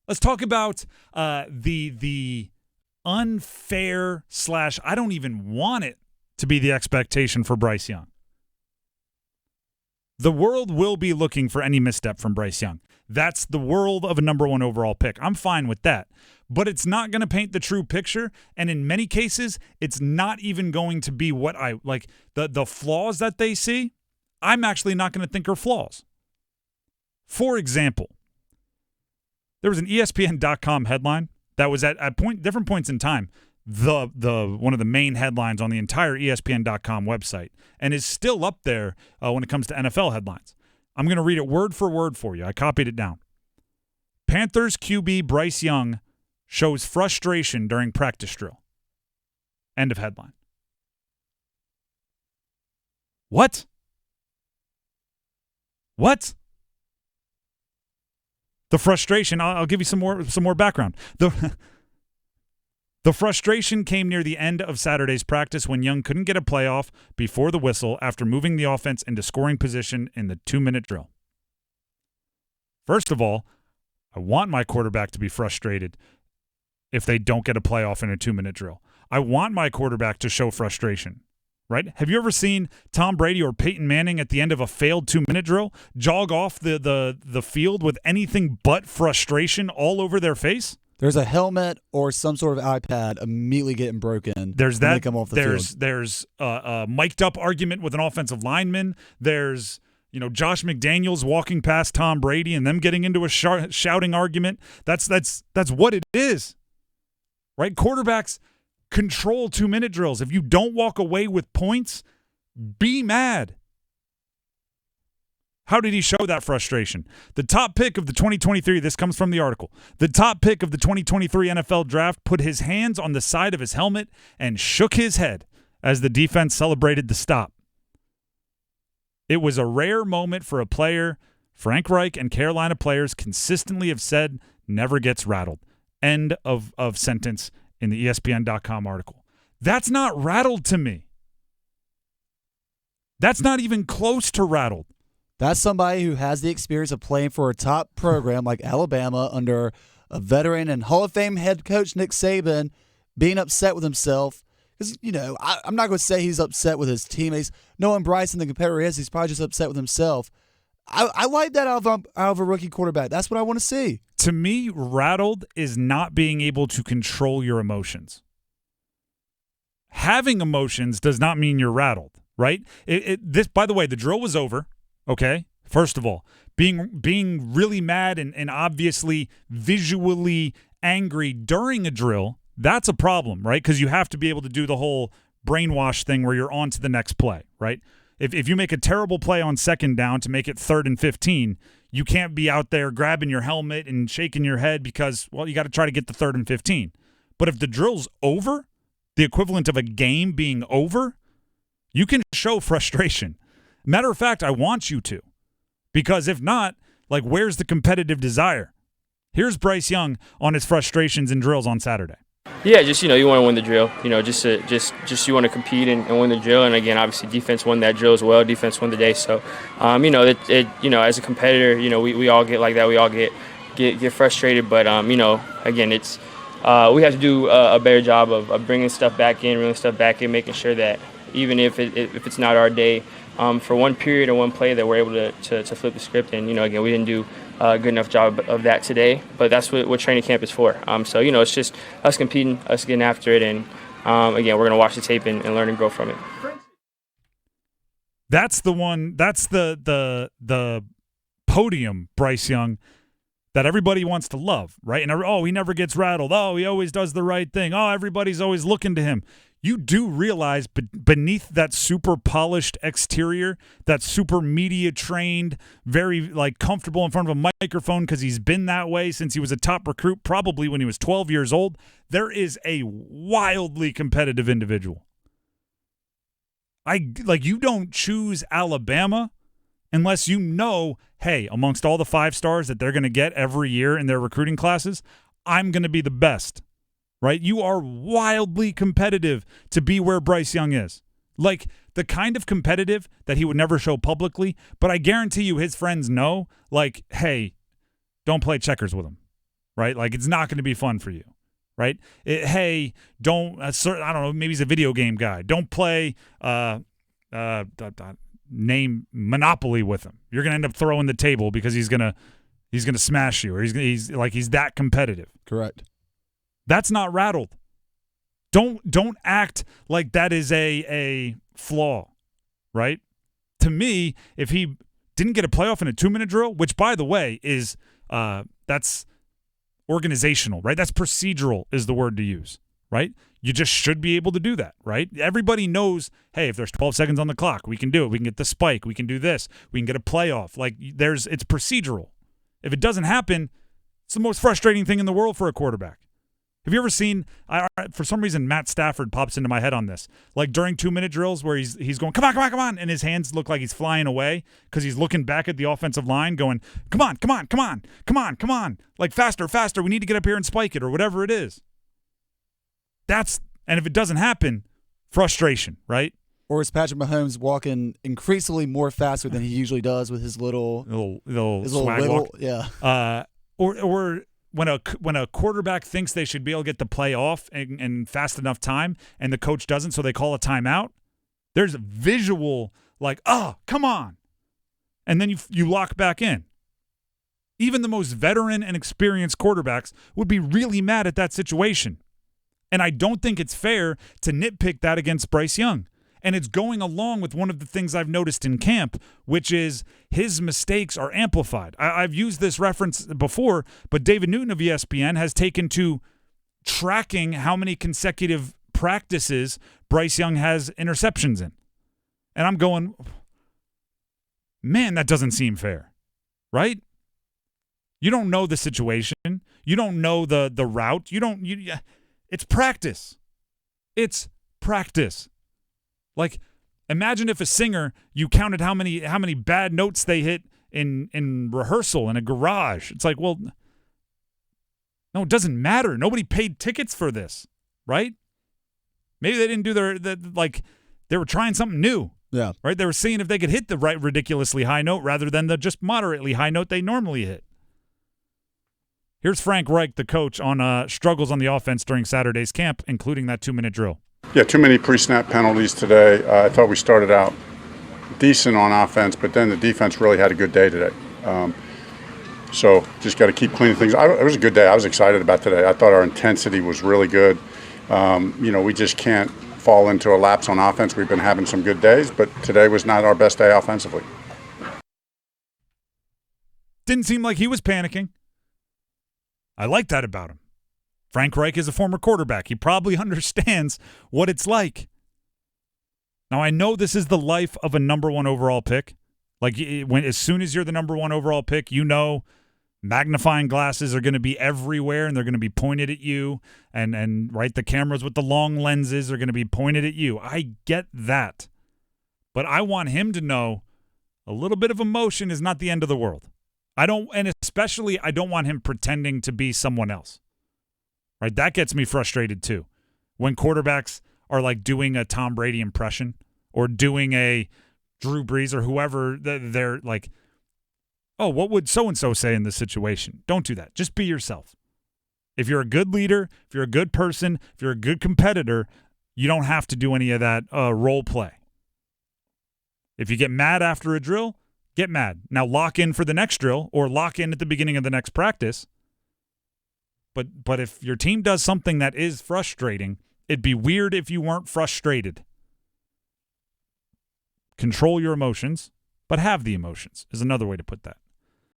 Let's talk about the unfair / I don't even want it to be the expectation for Bryce Young. The world will be looking for any misstep from Bryce Young. That's the world of a number 1 overall pick. I'm fine with that. But it's not going to paint the true picture, and in many cases, it's not even going to be what I like. The flaws that they see, I'm actually not going to think are flaws. For example, there was an ESPN.com headline that was at different points in time the one of the main headlines on the entire ESPN.com website, and is still up there when it comes to NFL headlines. I'm going to read it word for word for you. I copied it down. Panthers QB Bryce Young shows frustration during practice drill. End of headline. What? The frustration, I'll give you some more background. The frustration came near the end of Saturday's practice when Young couldn't get a playoff before the whistle after moving the offense into scoring position in the 2-minute drill. First of all, I want my quarterback to be frustrated if they don't get a playoff in a 2-minute drill. I want my quarterback to show frustration, right? Have you ever seen Tom Brady or Peyton Manning at the end of a failed 2-minute drill jog off the field with anything but frustration all over their face? There's a helmet or some sort of iPad immediately getting broken. There's that. When they come off the field. There's a mic'd up argument with an offensive lineman. There's Josh McDaniels walking past Tom Brady and them getting into a shouting argument. That's what it is, right? Quarterbacks control 2-minute drills. If you don't walk away with points, be mad. How did he show that frustration? The top pick of the 2023, this comes from the article, the top pick of the 2023 NFL draft put his hands on the side of his helmet and shook his head as the defense celebrated the stop. It was a rare moment for a player Frank Reich and Carolina players consistently have said never gets rattled. End of sentence in the ESPN.com article. That's not rattled to me. That's not even close to rattled. That's somebody who has the experience of playing for a top program like Alabama under a veteran and Hall of Fame head coach Nick Saban being upset with himself. Because, I'm not going to say he's upset with his teammates. Knowing Bryce and the competitor he's probably just upset with himself. I like that out of a rookie quarterback. That's what I want to see. To me, rattled is not being able to control your emotions. Having emotions does not mean you're rattled, right? This, by the way, the drill was over. Okay, first of all, being really mad and obviously visually angry during a drill, that's a problem, right? Because you have to be able to do the whole brainwash thing where you're on to the next play, right? If you make a terrible play on second down to make it 3rd and 15, you can't be out there grabbing your helmet and shaking your head because, well, you got to try to get the 3rd and 15. But if the drill's over, the equivalent of a game being over, you can show frustration. Matter of fact, I want you to. Because if not, where's the competitive desire? Here's Bryce Young on his frustrations in drills on Saturday. Yeah, just, you want to win the drill. Just you want to compete and win the drill. And, again, obviously defense won that drill as well. Defense won the day. So, as a competitor, we all get like that. We all get frustrated. But, again, it's we have to do a better job of bringing stuff back in, reeling stuff back in, making sure that even if it's not our day, for one period or one play that we're able to flip the script. And, again, we didn't do a good enough job of that today, but that's what training camp is for. So, it's just us competing, us getting after it, and, again, we're going to watch the tape and learn and grow from it. That's the one, that's the podium, Bryce Young, that everybody wants to love, right? And, he never gets rattled. Oh, he always does the right thing. Oh, everybody's always looking to him. You do realize beneath that super polished exterior, that super media trained, very comfortable in front of a microphone because he's been that way since he was a top recruit, probably when he was 12 years old, there is a wildly competitive individual. You don't choose Alabama unless you know, hey, amongst all the 5 stars that they're going to get every year in their recruiting classes, I'm going to be the best. Right? You are wildly competitive to be where Bryce Young is. The kind of competitive that he would never show publicly, but I guarantee you his friends know, hey, don't play checkers with him. right? Like, it's not going to be fun for you, right? Hey, don't, I don't know, maybe he's a video game guy. Don't play, name Monopoly with him. You're going to end up throwing the table because he's going to smash you, or he's that competitive. Correct. That's not rattled. Don't act like that is a flaw, right? To me, if he didn't get a playoff in a 2-minute drill, which, by the way, is that's organizational, right? That's procedural is the word to use, right? You just should be able to do that, right? Everybody knows, hey, if there's 12 seconds on the clock, we can do it. We can get the spike. We can do this. We can get a playoff. Like, it's procedural. If it doesn't happen, it's the most frustrating thing in the world for a quarterback. Have you ever seen, for some reason, Matt Stafford pops into my head on this, like during 2-minute drills where he's going, come on, and his hands look like he's flying away because he's looking back at the offensive line going, come on, like faster, we need to get up here and spike it or whatever it is. And if it doesn't happen, frustration, right? Or is Patrick Mahomes walking increasingly more faster than he usually does with his little swag walk? Yeah. Or when a quarterback thinks they should be able to get the play off in fast enough time and the coach doesn't, so they call a timeout, there's a visual like, oh, come on. And then you lock back in. Even the most veteran and experienced quarterbacks would be really mad at that situation. And I don't think it's fair to nitpick that against Bryce Young. And it's going along with one of the things I've noticed in camp, which is his mistakes are amplified. I've used this reference before, but David Newton of ESPN has taken to tracking how many consecutive practices Bryce Young has interceptions in. And I'm going, man, that doesn't seem fair, right? You don't know the situation. You don't know the route. It's practice. It's practice. Like, imagine if a singer, you counted how many bad notes they hit in rehearsal in a garage. It's like, well, no, it doesn't matter. Nobody paid tickets for this, right? Maybe they didn't do they were trying something new. Yeah. Right? They were seeing if they could hit the right ridiculously high note rather than the just moderately high note they normally hit. Here's Frank Reich, the coach, on struggles on the offense during Saturday's camp, including that 2-minute drill. Yeah, too many pre-snap penalties today. I thought we started out decent on offense, but then the defense really had a good day today. So just got to keep cleaning things. It was a good day. I was excited about today. I thought our intensity was really good. We just can't fall into a lapse on offense. We've been having some good days, but today was not our best day offensively. Didn't seem like he was panicking. I like that about him. Frank Reich is a former quarterback. He probably understands what it's like. Now, I know this is the life of a number 1 overall pick. Like, as soon as you're the number 1 overall pick, magnifying glasses are going to be everywhere, and they're going to be pointed at you. And right, the cameras with the long lenses are going to be pointed at you. I get that. But I want him to know a little bit of emotion is not the end of the world. Especially I don't want him pretending to be someone else. Right? That gets me frustrated too. When quarterbacks are like doing a Tom Brady impression or doing a Drew Brees or whoever, they're like, oh, what would so-and-so say in this situation? Don't do that. Just be yourself. If you're a good leader, if you're a good person, if you're a good competitor, you don't have to do any of that role play. If you get mad after a drill, get mad. Now lock in for the next drill or lock in at the beginning of the next practice. But if your team does something that is frustrating, it'd be weird if you weren't frustrated. Control your emotions, but have the emotions is another way to put that.